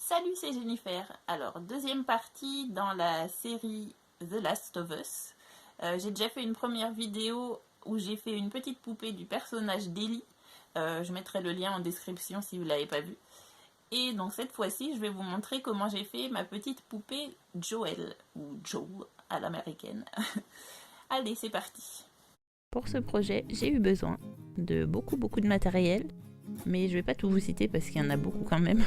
Salut, c'est Jennifer. Alors, deuxième partie dans la série The Last of Us. J'ai déjà fait une première vidéo où j'ai fait une petite poupée du personnage d'Ellie. Je mettrai le lien en description si vous ne l'avez pas vu. Et donc cette fois-ci, je vais vous montrer comment j'ai fait ma petite poupée Joel, ou Joel à l'américaine. Allez, c'est parti. Pour ce projet, j'ai eu besoin de beaucoup de matériel, mais je vais pas tout vous citer parce qu'il y en a beaucoup quand même.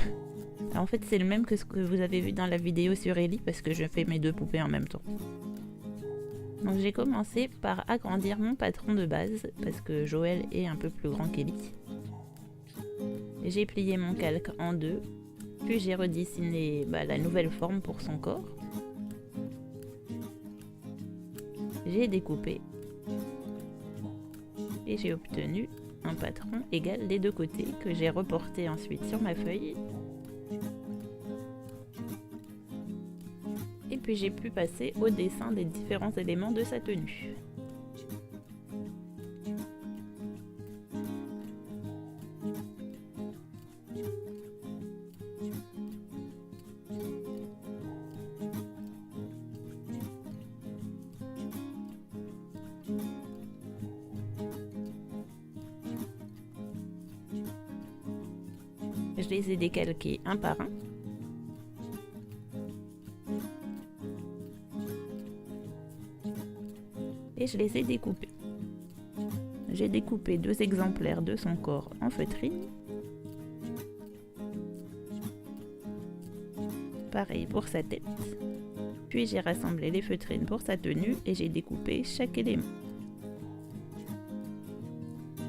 En fait, c'est le même que ce que vous avez vu dans la vidéo sur Ellie parce que je fais mes deux poupées en même temps. Donc j'ai commencé par agrandir mon patron de base parce que Joël est un peu plus grand qu'Ellie. J'ai plié mon calque en deux, puis j'ai redessiné la nouvelle forme pour son corps. J'ai découpé et j'ai obtenu un patron égal des deux côtés que j'ai reporté ensuite sur ma feuille. Et puis j'ai pu passer au dessin des différents éléments de sa tenue. Je les ai décalqués un par un. Et je les ai découpés. J'ai découpé deux exemplaires de son corps en feutrine. Pareil pour sa tête. Puis j'ai rassemblé les feutrines pour sa tenue et j'ai découpé chaque élément.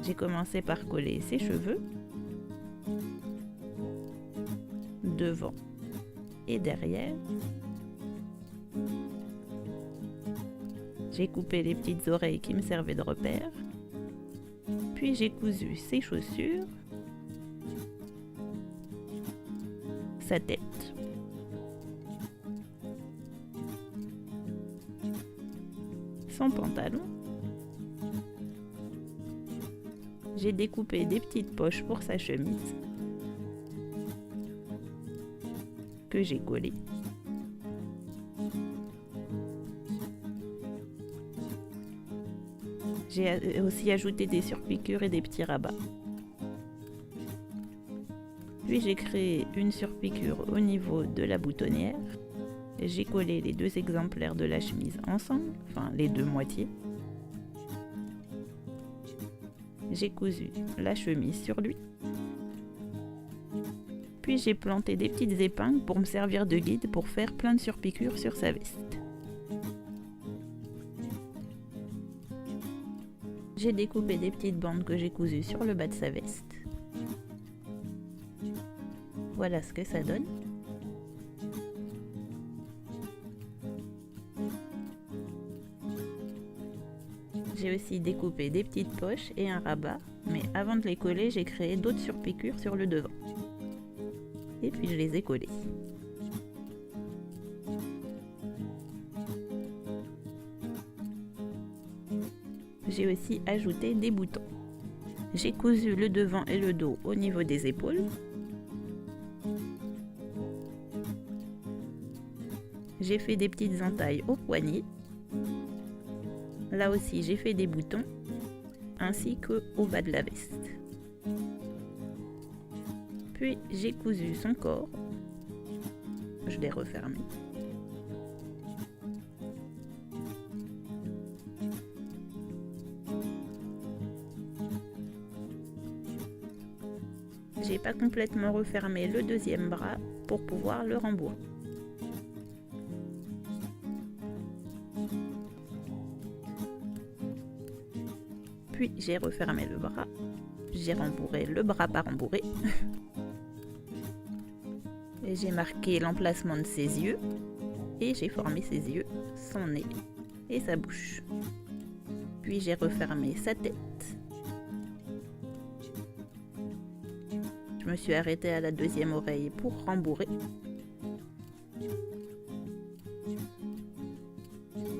J'ai commencé par coller ses cheveux, devant et derrière. J'ai coupé les petites oreilles qui me servaient de repère. Puis j'ai cousu ses chaussures, sa tête, son pantalon. J'ai découpé des petites poches pour sa chemise que j'ai collées. J'ai aussi ajouté des surpiqûres et des petits rabats. Puis j'ai créé une surpiqûre au niveau de la boutonnière. J'ai collé les deux exemplaires de la chemise ensemble, enfin les deux moitiés. J'ai cousu la chemise sur lui. Puis j'ai planté des petites épingles pour me servir de guide pour faire plein de surpiqûres sur sa veste. J'ai découpé des petites bandes que j'ai cousues sur le bas de sa veste. Voilà ce que ça donne. J'ai aussi découpé des petites poches et un rabat, mais avant de les coller, j'ai créé d'autres surpiqûres sur le devant. Et puis je les ai collées. J'ai aussi ajouté des boutons. J'ai cousu le devant et le dos au niveau des épaules. J'ai fait des petites entailles au poignet. Là aussi, j'ai fait des boutons, ainsi qu'au bas de la veste. Puis j'ai cousu son corps. Je l'ai refermé. J'ai pas complètement refermé le deuxième bras pour pouvoir le rembourrer. Puis j'ai refermé le bras. J'ai rembourré le bras par rembourré. Et j'ai marqué l'emplacement de ses yeux. Et j'ai formé ses yeux, son nez et sa bouche. Puis j'ai refermé sa tête. Je me suis arrêtée à la deuxième oreille pour rembourrer.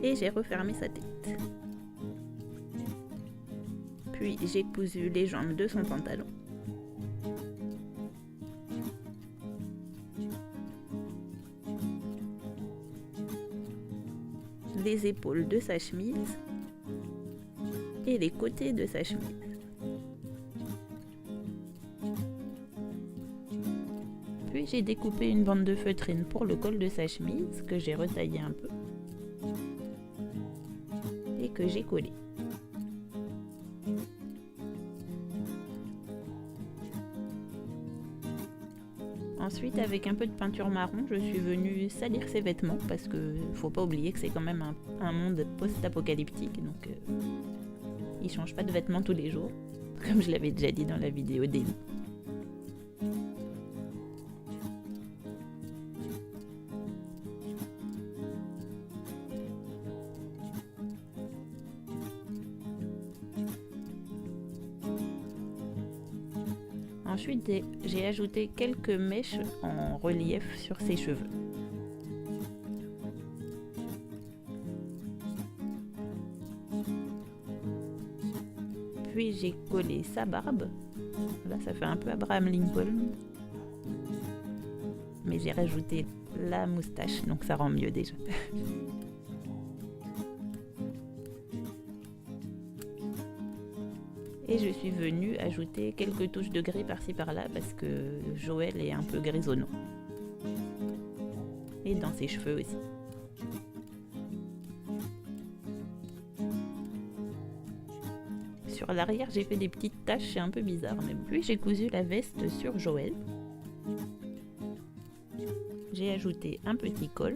Et j'ai refermé sa tête. Puis j'ai cousu les jambes de son pantalon. les épaules de sa chemise et les côtés de sa chemise. Puis j'ai découpé une bande de feutrine pour le col de sa chemise que j'ai retaillé un peu et que j'ai collé. Ensuite, avec un peu de peinture marron, je suis venue salir ses vêtements parce que faut pas oublier que c'est quand même un monde post-apocalyptique, donc il change pas de vêtements tous les jours, comme je l'avais déjà dit dans la vidéo d'Ellie. Ensuite, j'ai ajouté quelques mèches en relief sur ses cheveux. Puis j'ai collé sa barbe. Là, ça fait un peu Abraham Lincoln. Mais j'ai rajouté la moustache, donc ça rend mieux déjà. Et je suis venue ajouter quelques touches de gris par-ci par-là parce que Joël est un peu grisonnant. Et dans ses cheveux aussi. Sur l'arrière, j'ai fait des petites taches, c'est un peu bizarre. Mais puis j'ai cousu la veste sur Joël. J'ai ajouté un petit col.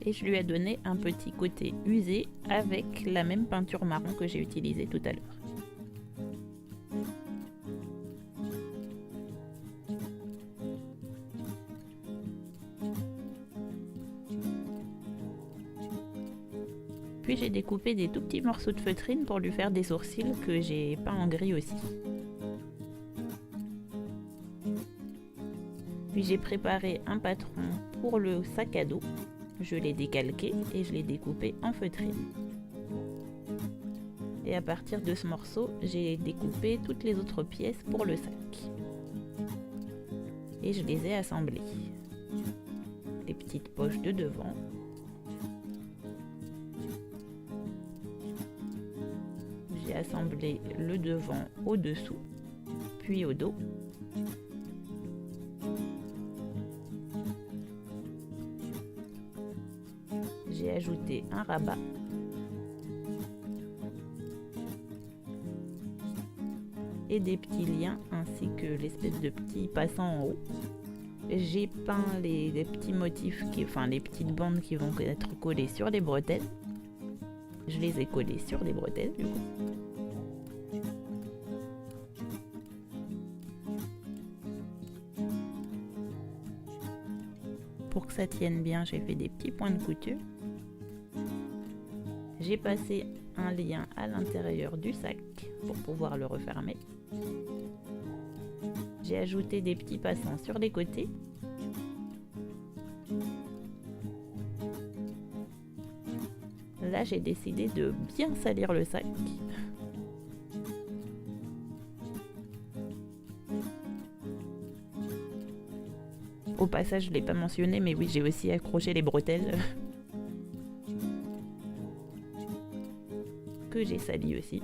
Et je lui ai donné un petit côté usé avec la même peinture marron que j'ai utilisée tout à l'heure. Puis j'ai découpé des tout petits morceaux de feutrine pour lui faire des sourcils que j'ai peints en gris aussi. Puis j'ai préparé un patron pour le sac à dos. Je l'ai décalqué et je l'ai découpé en feutrine. Et à partir de ce morceau, j'ai découpé toutes les autres pièces pour le sac. Et je les ai assemblées. Les petites poches de devant. J'ai assemblé le devant au-dessous, puis au dos. J'ai ajouté un rabat. Et des petits liens ainsi que l'espèce de petits passants en haut. J'ai peint les petits motifs, les petites bandes qui vont être collées sur les bretelles. Je les ai collées sur les bretelles du coup. Pour que ça tienne bien, j'ai fait des petits points de couture. J'ai passé un lien à l'intérieur du sac pour pouvoir le refermer. J'ai ajouté des petits passants sur les côtés. Là, j'ai décidé de bien salir le sac. Au passage, je ne l'ai pas mentionné, mais oui, j'ai aussi accroché les bretelles. Que j'ai sali aussi.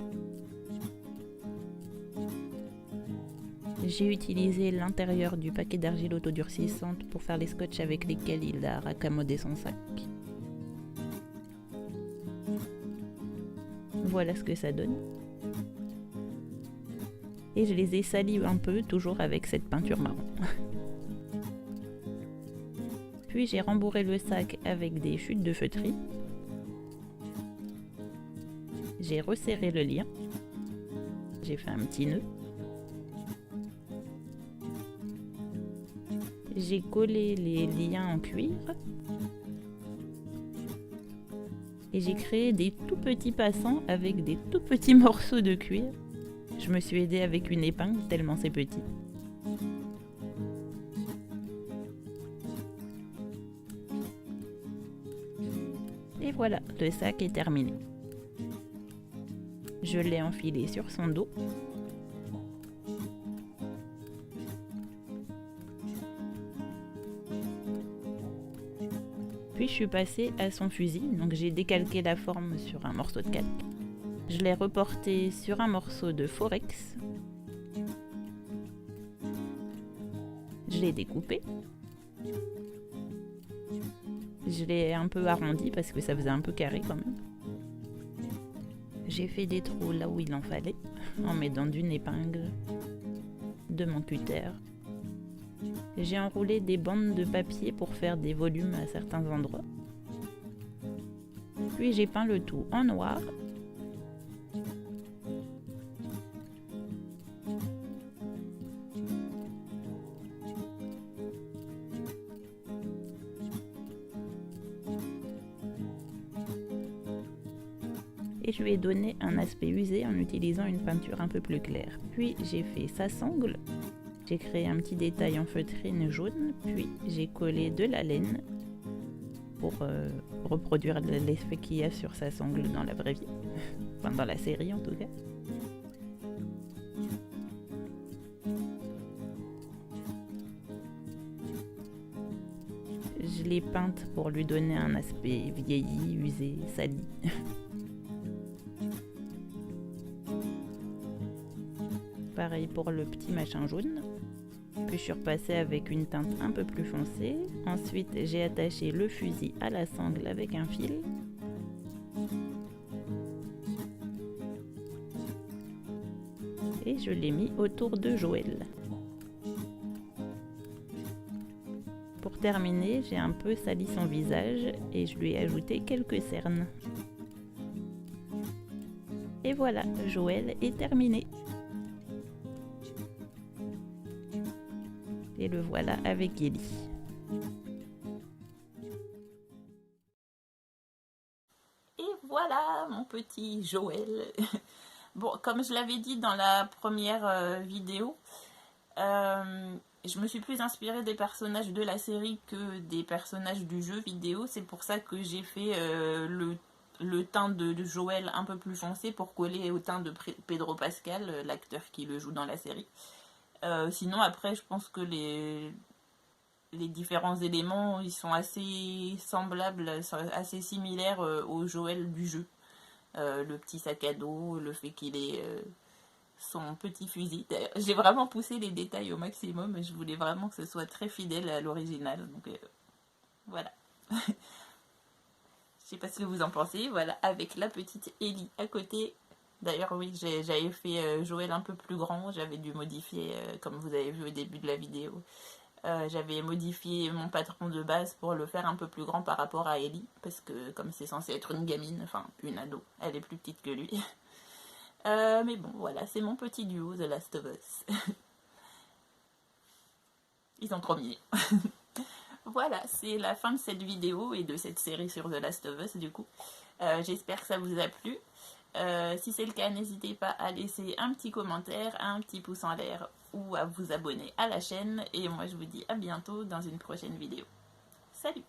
J'ai utilisé l'intérieur du paquet d'argile autodurcissante pour faire les scotch avec lesquels il a raccommodé son sac. Voilà ce que ça donne. Et je les ai salis un peu, toujours avec cette peinture marron. Puis j'ai rembourré le sac avec des chutes de feutrine. J'ai resserré le lien. J'ai fait un petit nœud. J'ai collé les liens en cuir. Et j'ai créé des tout petits passants avec des tout petits morceaux de cuir. Je me suis aidée avec une épingle tellement c'est petit. Et voilà, le sac est terminé. Je l'ai enfilé sur son dos. Puis je suis passée à son fusil, donc j'ai décalqué la forme sur un morceau de calque. Je l'ai reporté sur un morceau de Forex. Je l'ai découpé. Je l'ai un peu arrondi parce que ça faisait un peu carré quand même. J'ai fait des trous là où il en fallait, en m'aidant d'une épingle, de mon cutter. J'ai enroulé des bandes de papier pour faire des volumes à certains endroits. Puis j'ai peint le tout en noir. Et je lui ai donné un aspect usé en utilisant une peinture un peu plus claire. Puis j'ai fait sa sangle. J'ai créé un petit détail en feutrine jaune, puis j'ai collé de la laine pour reproduire l'effet qu'il y a sur sa sangle dans la vraie vie. Enfin, dans la série en tout cas. Je l'ai peinte pour lui donner un aspect vieilli, usé, sali. Pareil pour le petit machin jaune. Puis je suis repassée avec une teinte un peu plus foncée. Ensuite, j'ai attaché le fusil à la sangle avec un fil. Et je l'ai mis autour de Joël. Pour terminer, j'ai un peu sali son visage et je lui ai ajouté quelques cernes. Et voilà, Joël est terminé. Et le voilà avec Ellie. Et voilà mon petit Joël. Bon, comme je l'avais dit dans la première vidéo, je me suis plus inspirée des personnages de la série que des personnages du jeu vidéo. C'est pour ça que j'ai fait le teint de Joël un peu plus foncé pour coller au teint de Pedro Pascal, l'acteur qui le joue dans la série. Sinon après je pense que les différents éléments ils sont assez semblables, assez similaires au Joël du jeu. Le petit sac à dos, le fait qu'il ait son petit fusil. J'ai vraiment poussé les détails au maximum, je voulais vraiment que ce soit très fidèle à l'original, donc voilà. Je sais pas ce que vous en pensez, voilà, avec la petite Ellie à côté. D'ailleurs oui, j'avais fait Joël un peu plus grand, j'avais dû modifier, comme vous avez vu au début de la vidéo, j'avais modifié mon patron de base pour le faire un peu plus grand par rapport à Ellie, parce que comme c'est censé être une gamine, enfin une ado, elle est plus petite que lui. Mais bon, voilà, c'est mon petit duo The Last of Us. Ils sont trop mignons. Voilà, c'est la fin de cette vidéo et de cette série sur The Last of Us du coup. J'espère que ça vous a plu. Si c'est le cas, n'hésitez pas à laisser un petit commentaire, un petit pouce en l'air ou à vous abonner à la chaîne. Et moi je vous dis à bientôt dans une prochaine vidéo. Salut!